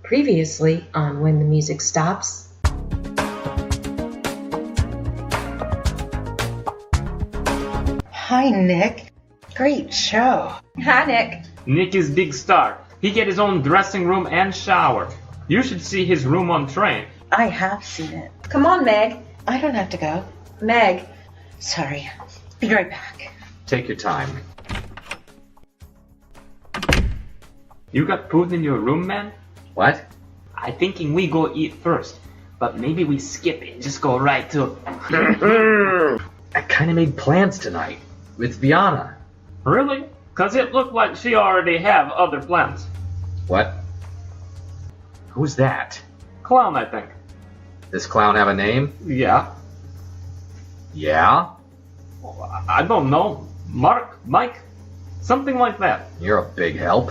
Previously on When the Music Stops. Hi, Nick. Great show. Hi, Nick. Nick is big star. He get his own dressing room and shower. You should see his room on train. I have seen it. Come on, Meg. I don't have to go. Meg. Sorry. Be right back. Take your time. You got food in your room, man? What? I thinking we go eat first, but maybe we skip it and just go right to... I kinda made plans tonight with Viana. Really? Cause it looked like she already have other plans. What? Who's that? Clown, I think. This clown have a name? Yeah. Yeah? I don't know. Mark? Mike? Something like that. You're a big help.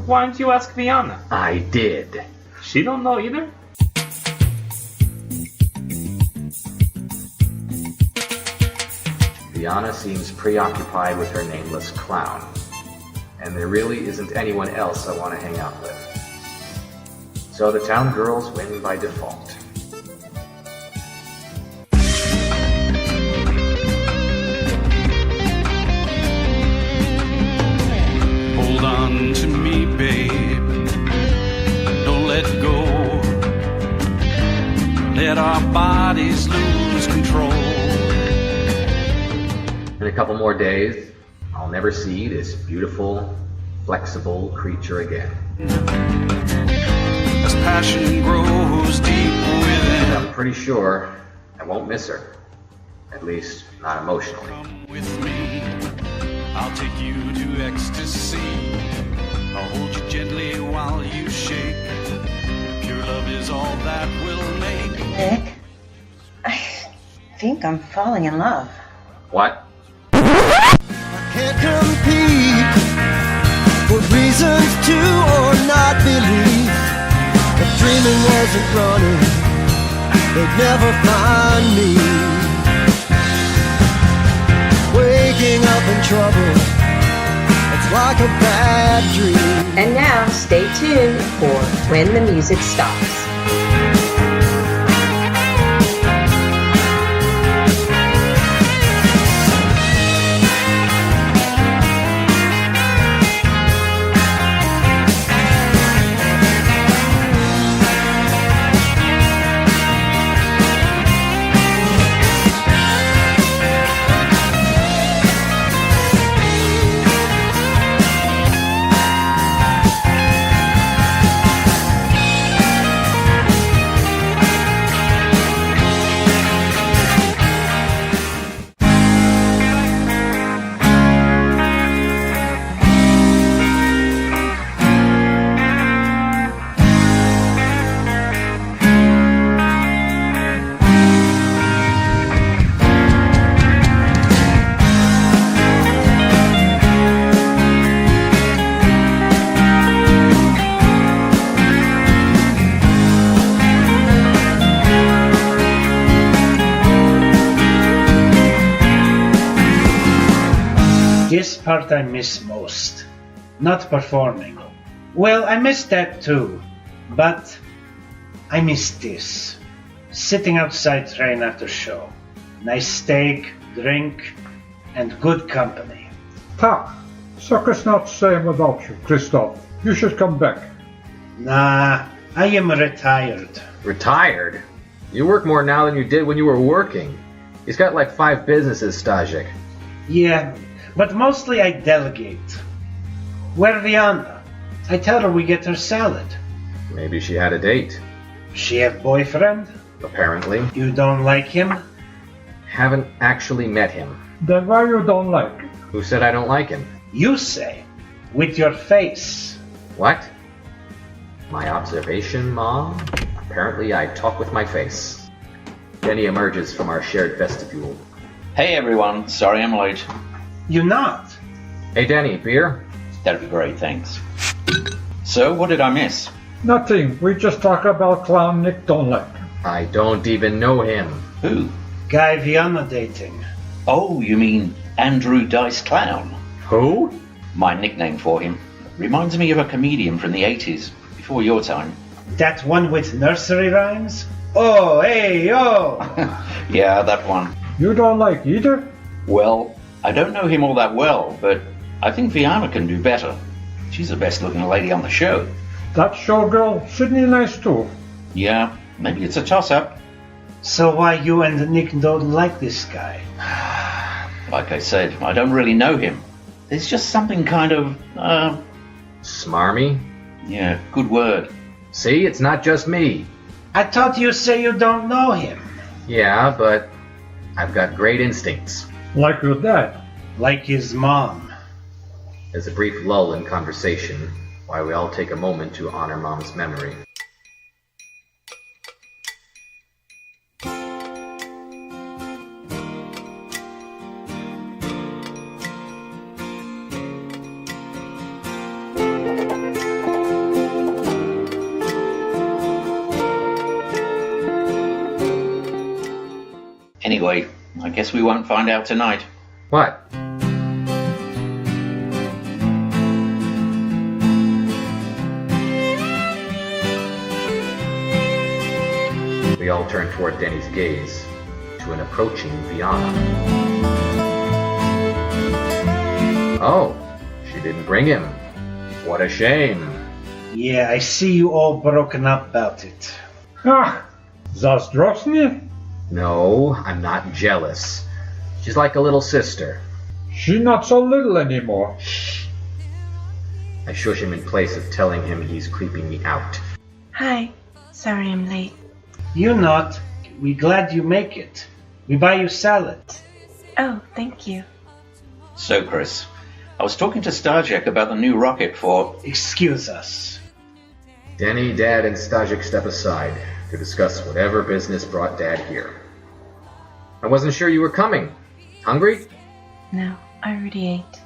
Why don't you ask Viana? I did. She don't know either? Viana seems preoccupied with her nameless clown. And there really isn't anyone else I want to hang out with. So the town girls win by default. Hold on to me, babe. Don't let go. Let our bodies lose control. In a couple more days, I'll never see this beautiful, flexible creature again. As passion grows deep within. I'm pretty sure I won't miss her. At least, not emotionally. Come with me. I'll take you to ecstasy. I'll hold you gently while you shake. Pure love is all that will make. Nick, I think I'm falling in love. What? Can't compete with reasons to or not believe. If dreaming wasn't running, they'd never find me. Waking up in trouble, it's like a bad dream. And now stay tuned for When the Music Stops. This part I miss most. Not performing. Well, I miss that too. But I miss this. Sitting outside train after show. Nice steak, drink, and good company. Tak, soccer's not same without you, Christoph. You should come back. Nah, I am retired. Retired? You work more now than you did when you were working. He's got like 5 businesses, Stajik. Yeah, but mostly I delegate. Where Viana? I tell her we get her salad. Maybe she had a date. She have boyfriend? Apparently. You don't like him? Haven't actually met him. Then why you don't like it? Who said I don't like him? You say. With your face. What? My observation, Mom? Apparently I talk with my face. Denny emerges from our shared vestibule. Hey everyone, sorry I'm late. You not? Hey Denny, beer? That'd be great, thanks. So, what did I miss? Nothing, we just talk about clown Nick don't like. I don't even know him. Who? Guy Viana dating. Oh, you mean Andrew Dice Clown? Who? My nickname for him. Reminds me of a comedian from the 80s, before your time. That one with nursery rhymes? Oh, hey, oh! Yeah, that one. You don't like either? Well, I don't know him all that well, but I think Viana can do better. She's the best looking lady on the show. That showgirl, Sydney, nice too. Yeah, maybe it's a toss-up. So why you and Nick don't like this guy? Like I said, I don't really know him. There's just something kind of, Smarmy? yeah, good word. See, it's not just me. I thought you say you don't know him. Yeah, but I've got great instincts. Like your dad. Like his mom. There's a brief lull in conversation while we all take a moment to honor Mom's memory. Anyway, I guess we won't find out tonight. What? We all turn toward Denny's gaze, to an approaching Viana. Oh, she didn't bring him. What a shame. Yeah, I see you all broken up about it. Ah, zazdrosny? No, I'm not jealous. She's like a little sister. She not so little anymore. I shush him in place of telling him he's creeping me out. Hi. Sorry I'm late. You not. We glad you make it. We buy you salad. Oh, thank you. So, Chris, I was talking to Starjack about the new rocket for... Excuse us. Denny, Dad, and Stajik step aside to discuss whatever business brought Dad here. I wasn't sure you were coming. Hungry? No, I already ate.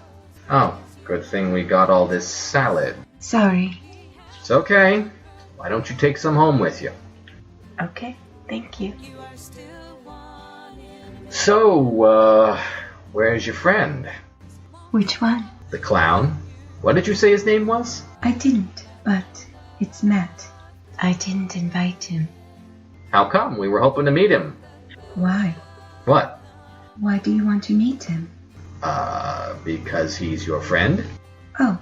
Oh, good thing we got all this salad. Sorry. It's okay. Why don't you take some home with you? Okay, thank you. So, where's your friend? Which one? The clown? What did you say his name was? I didn't, but it's Matt. I didn't invite him. How come? We were hoping to meet him. Why? What? Why do you want to meet him? Because he's your friend? Oh,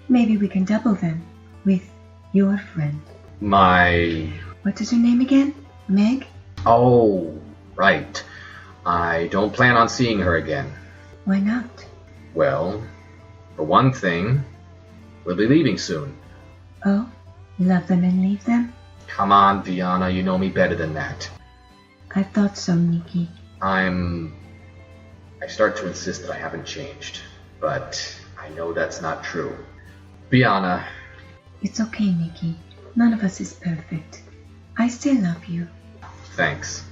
maybe we can double then with your friend. My... What is her name again? Meg? Oh, right. I don't plan on seeing her again. Why not? Well, for one thing, we'll be leaving soon. Oh, love them and leave them? Come on, Viana, you know me better than that. I thought so, Nikki. I start to insist that I haven't changed, but I know that's not true. Viana. It's okay, Nikki. None of us is perfect. I still love you. Thanks.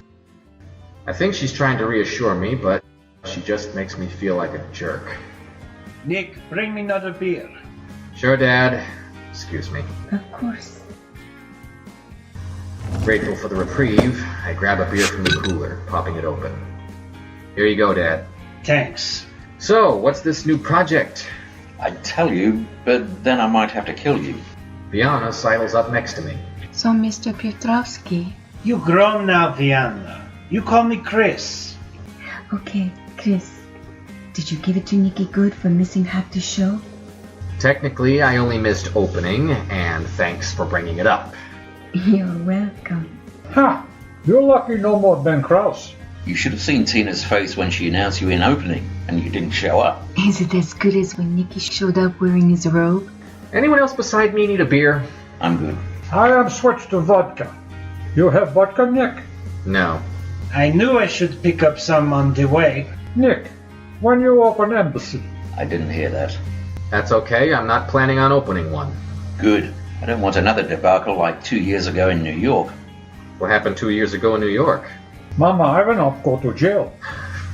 I think she's trying to reassure me, but she just makes me feel like a jerk. Nick, bring me another beer. Sure, Dad. Excuse me. Of course. Grateful for the reprieve, I grab a beer from the cooler, popping it open. Here you go, Dad. Thanks. So, what's this new project? I'd tell you, but then I might have to kill you. Viana sidles up next to me. So, Mr. Piotrowski. You grown now, Viana. You call me Chris. Okay, Chris. Did you give it to Nikki good for missing half the show? Technically, I only missed opening, and thanks for bringing it up. You're welcome. Ha! You're lucky no more Ben Krause. You should have seen Tina's face when she announced you in opening, and you didn't show up. Is it as good as when Nikki showed up wearing his robe? Anyone else beside me need a beer? I'm good. I am switched to vodka. You have vodka, Nick? No. I knew I should pick up some on the way. Nick, when you open embassy? I didn't hear that. That's okay, I'm not planning on opening one. Good. I don't want another debacle like 2 years ago in New York. What happened 2 years ago in New York? Mama Ivanov go to jail.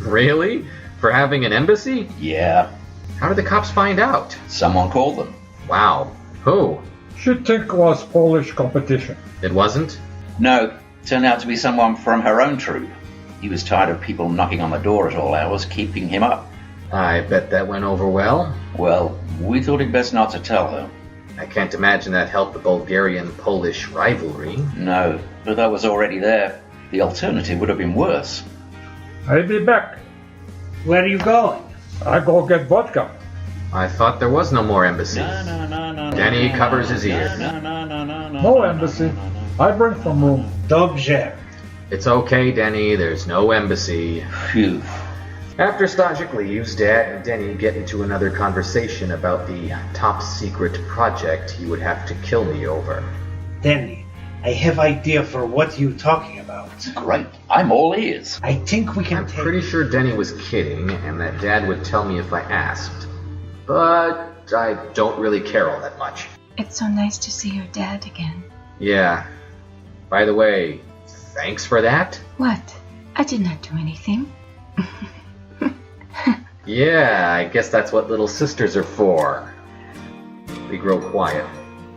Really? For having an embassy? Yeah. How did the cops find out? Someone called them. Wow. Who? She think it was Polish competition. It wasn't? No. Turned out to be someone from her own troop. He was tired of people knocking on the door at all hours, keeping him up. I bet that went over well. Well, we thought it best not to tell her. I can't imagine that helped the Bulgarian-Polish rivalry. No, but that was already there. The alternative would have been worse. I'll be back. Where are you going? I go get vodka. I thought there was no more embassy. Danny covers his ears. No embassy. I bring from room. Dobře. It's okay, Denny, there's no embassy. Phew. After Stajik leaves, Dad and Denny get into another conversation about the top-secret project he would have to kill me over. Denny, I have idea for what you talking about. Great. I'm all ears. I think we can I'm pretty sure Denny was kidding, and that Dad would tell me if I asked. But I don't really care all that much. It's so nice to see your dad again. Yeah. By the way, thanks for that? What? I did not do anything. Yeah, I guess that's what little sisters are for. We grow quiet,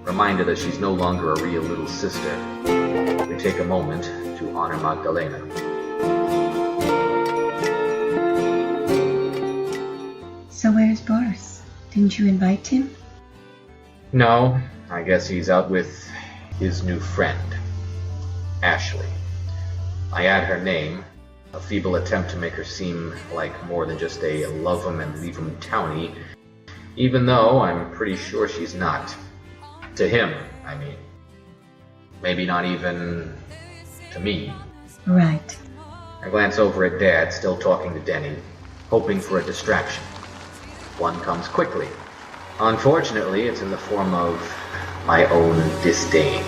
reminded that she's no longer a real little sister. We take a moment to honor Magdalena. So where's Boris? Didn't you invite him? No, I guess he's out with his new friend, Ashley. I add her name, a feeble attempt to make her seem like more than just a love 'em and leave 'em townie, even though I'm pretty sure she's not. To him, I mean. Maybe not even to me. Right. I glance over at Dad, still talking to Denny, hoping for a distraction. One comes quickly. Unfortunately, it's in the form of my own disdain.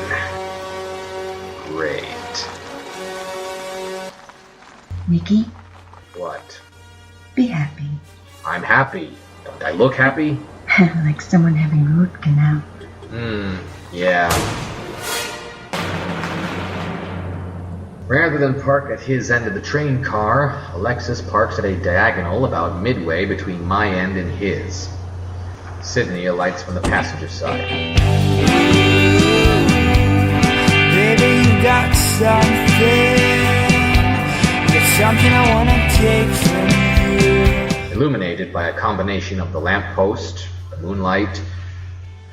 Great. Nikki, What? be happy. I'm happy. Don't I look happy? Like someone having root canal. Yeah. Rather than park at his end of the train car, Alexis parks at a diagonal about midway between my end and his. Sydney alights from the passenger side. Baby, you got something. Something I wanna take from you. Illuminated by a combination of the lamppost, the moonlight,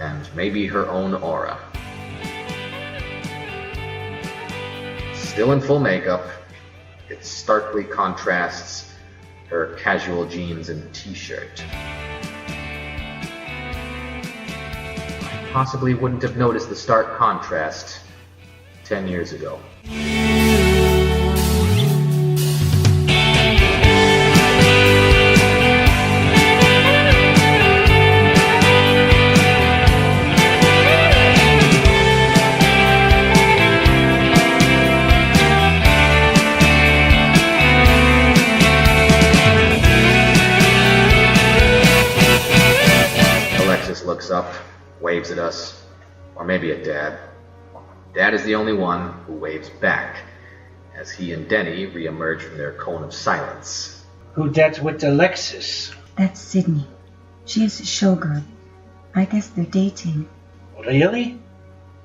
and maybe her own aura. Still in full makeup, it starkly contrasts her casual jeans and t-shirt. I possibly wouldn't have noticed the stark contrast 10 years ago. Looks up, waves at us, or maybe at Dad. Dad is the only one who waves back, as he and Denny re-emerge from their cone of silence. Who that with Alexis? That's Sydney. She is a showgirl. I guess they're dating. Really?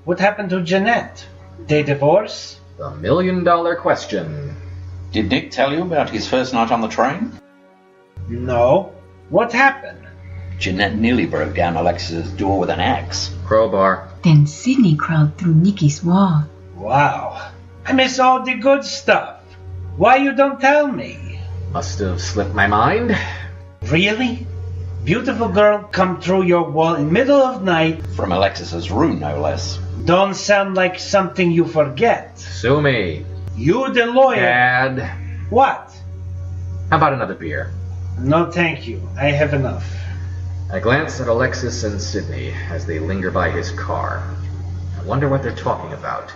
What happened to Jeanette? They divorce? The million-dollar question. Did Nick tell you about his first night on the train? No. What happened? Jeanette nearly broke down Alexis's door with an axe. Crowbar. Then Sydney crawled through Nikki's wall. Wow. I miss all the good stuff. Why you don't tell me? Must have slipped my mind. Really? Beautiful girl come through your wall in middle of night. From Alexis's room, no less. Don't sound like something you forget. Sue me. You the lawyer. Dad. What? How about another beer? No thank you. I have enough. I glance at Alexis and Sydney as they linger by his car. I wonder what they're talking about.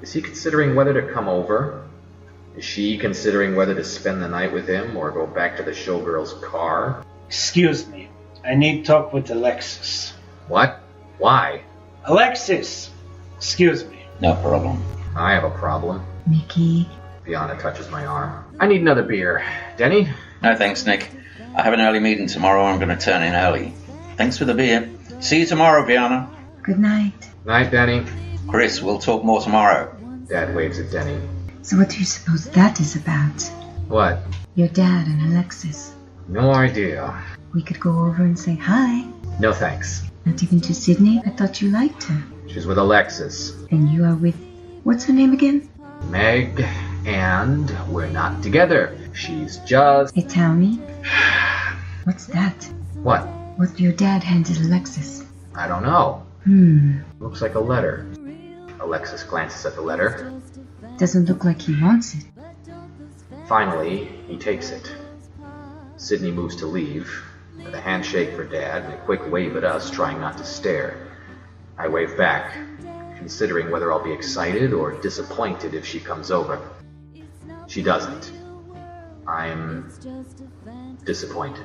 Is he considering whether to come over? Is she considering whether to spend the night with him or go back to the showgirl's car? Excuse me. I need to talk with Alexis. What? Why? Alexis! Excuse me. No problem. I have a problem. Nikki. Fiona touches my arm. I need another beer. Denny? No thanks, Nick. I have an early meeting tomorrow. I'm going to turn in early. Thanks for the beer. See you tomorrow, Fiona. Good night. Night, Denny. Chris, we'll talk more tomorrow. Dad waves at Denny. So what do you suppose that is about? What? Your dad and Alexis. No idea. We could go over and say hi. No thanks. Not even to Sydney? I thought you liked her. She's with Alexis. And you are with... What's her name again? Meg, and we're not together. She's just... Hey, tell me. What's that? What? What your dad handed Alexis. I don't know. Hmm. Looks like a letter. Alexis glances at the letter. Doesn't look like he wants it. Finally, he takes it. Sydney moves to leave, with a handshake for Dad and a quick wave at us, trying not to stare. I wave back, considering whether I'll be excited or disappointed if she comes over. She doesn't. I'm disappointed.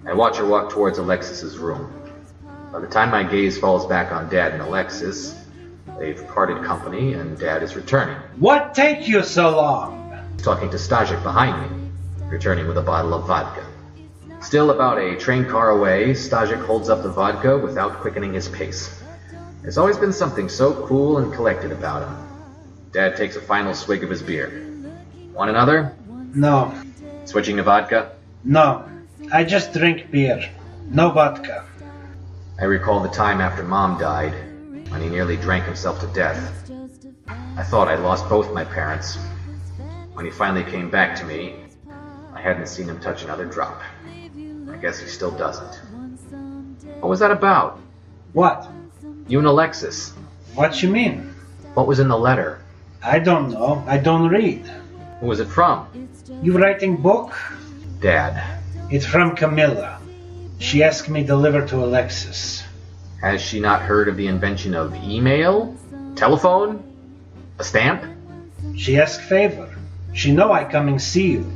I watch her walk towards Alexis's room. By the time my gaze falls back on Dad and Alexis, they've parted company and Dad is returning. What take you so long? He's talking to Stajik behind me, returning with a bottle of vodka. Still about a train car away, Stajik holds up the vodka without quickening his pace. There's always been something so cool and collected about him. Dad takes a final swig of his beer. Want another? No. Switching to vodka? No. I just drink beer. No vodka. I recall the time after Mom died, when he nearly drank himself to death. I thought I'd lost both my parents. When he finally came back to me, I hadn't seen him touch another drop. I guess he still doesn't. What was that about? What? You and Alexis. What you mean? What was in the letter? I don't know. I don't read. Who was it from? You writing book? Dad. It's from Camilla. She asked me deliver to Alexis. Has she not heard of the invention of email? Telephone? A stamp? She asked favor. She know I come and see you.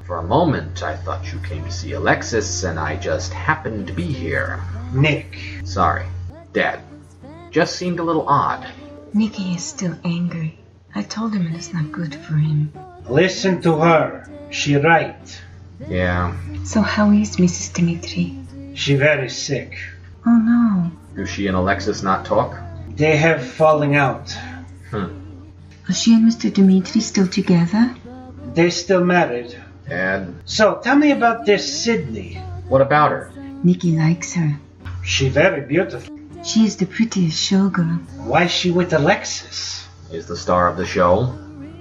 For a moment, I thought you came to see Alexis, and I just happened to be here. Nick. Sorry. Dad. Just seemed a little odd. Nicky is still angry. I told him it's not good for him. Listen to her. She right. Yeah. So how is Mrs. Dimitri? She very sick. Oh no. Do she and Alexis not talk? They have falling out. Are she and Mr. Dimitri still together? They still married. Dad. So, tell me about this Sydney. What about her? Nicky likes her. She very beautiful. She is the prettiest showgirl. Why is she with Alexis? Is the star of the show?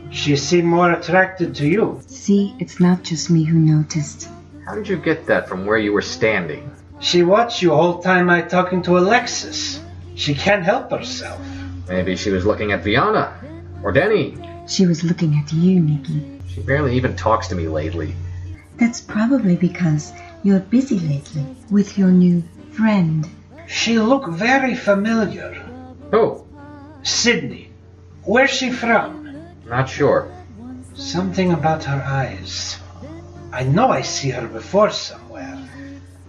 She seemed more attracted to you. See, it's not just me who noticed. How did you get that from where you were standing? She watched you whole time I talking to Alexis. She can't help herself. Maybe she was looking at Viana. Or Denny. She was looking at you, Nicky. She barely even talks to me lately. That's probably because you're busy lately with your new friend. She look very familiar. Who? Sydney. Where's she from? Not sure. Something about her eyes. I know I see her before somewhere.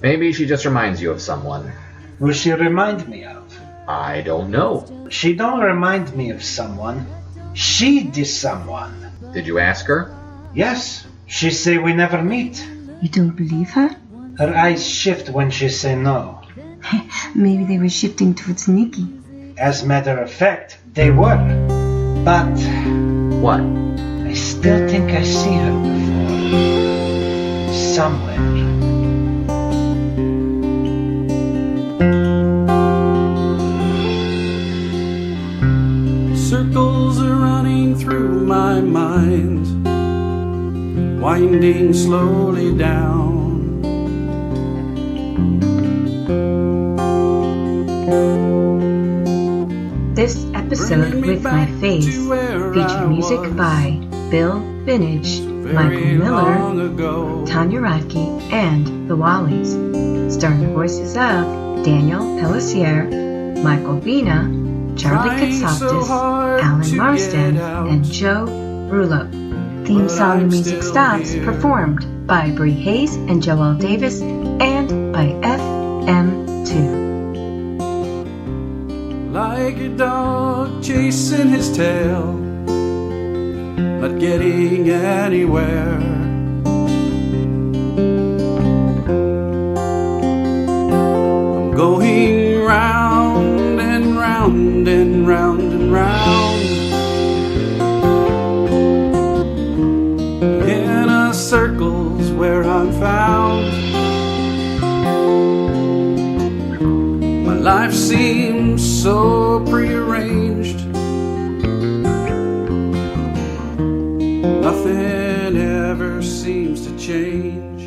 Maybe she just reminds you of someone. Who she remind me of? I don't know. She don't remind me of someone. She did someone. Did you ask her? Yes. She say we never meet. You don't believe her? Her eyes shift when she say no. Maybe they were shifting towards Nicky. As matter of fact, they were. But... What? I still think I see her before. Somewhere. Circles are running through my mind, winding slowly down. This episode with My Face featured music by Bill Vinage, Michael Miller, Tanya Radke, and the Wallies, starring the voices of Daniel Pelissier, Michael VENA, Charlie KOTSAFTIS, Alan Marsden, and Joe ROULEAU. Theme song and music stops performed by Bree Hayes and Joel Davis and by FM2. Like a dog chasing his tail, not getting anywhere. I'm going round and round and round and round in a circle's where I'm found. so prearranged. Nothing ever seems to change.